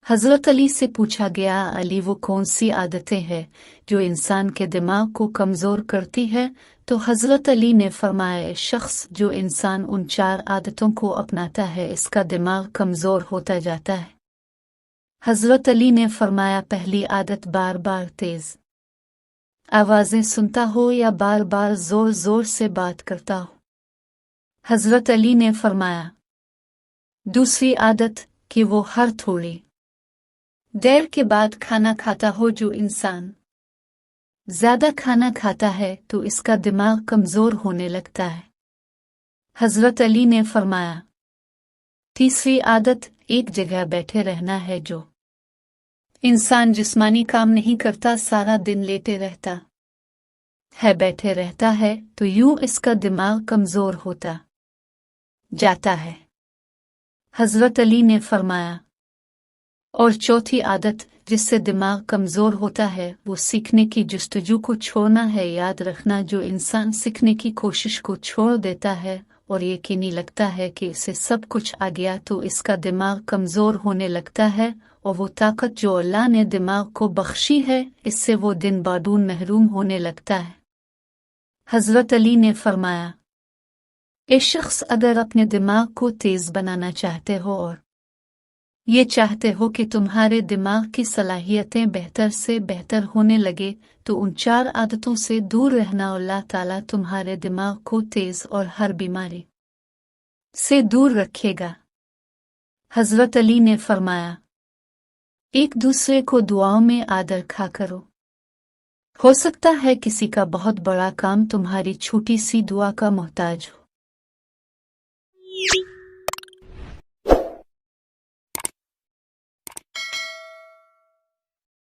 हज़रत अली से पूछा गया, अली वो कौन सी आदतें हैं जो इंसान के दिमाग को कमज़ोर करती है? तो हज़रत अली ने फरमाया, शख्स जो इंसान उन 4 आदतों को अपनाता है इसका दिमाग कमज़ोर होता जाता है। हज़रत अली ने फरमाया, पहली आदत बार बार तेज़ आवाज़ें सुनता हो या बार बार ज़ोर ज़ोर से बात करता हो। हज़रत अली ने फरमाया, दूसरी आदत कि वो हर थोड़ी देर के बाद खाना खाता हो। जो इंसान ज़्यादा खाना खाता है तो इसका दिमाग कमज़ोर होने लगता है। हज़रत अली ने फरमाया, तीसरी आदत एक जगह बैठे रहना है। जो इंसान जिस्मानी काम नहीं करता, सारा दिन लेटे रहता है, बैठे रहता है, तो यूं इसका दिमाग कमज़ोर होता जाता है। हज़रत अली ने फरमाया, और चौथी आदत जिससे दिमाग कमज़ोर होता है वो सीखने की जुस्तजू को छोड़ना है। याद रखना, जो इंसान सीखने की कोशिश को छोड़ देता है और यकीनी लगता है कि इसे सब कुछ आ गया, तो इसका दिमाग कमज़ोर होने लगता है और वो ताकत जो अल्लाह ने दिमाग को बख्शी है इससे वो दिन बादून महरूम होने लगता है। हज़रत अली ने फरमाया, ए शख्स, अगर अपने दिमाग को तेज़ बनाना चाहते हो और ये चाहते हो कि तुम्हारे दिमाग की सलाहियतें बेहतर से बेहतर होने लगे, तो उन 4 आदतों से दूर रहना। अल्लाह ताला तुम्हारे दिमाग को तेज़ और हर बीमारी से दूर रखेगा। हज़रत अली ने फरमाया, एक दूसरे को दुआओं में आदर खा करो। हो सकता है किसी का बहुत बड़ा काम तुम्हारी छोटी सी दुआ का मोहताज हो।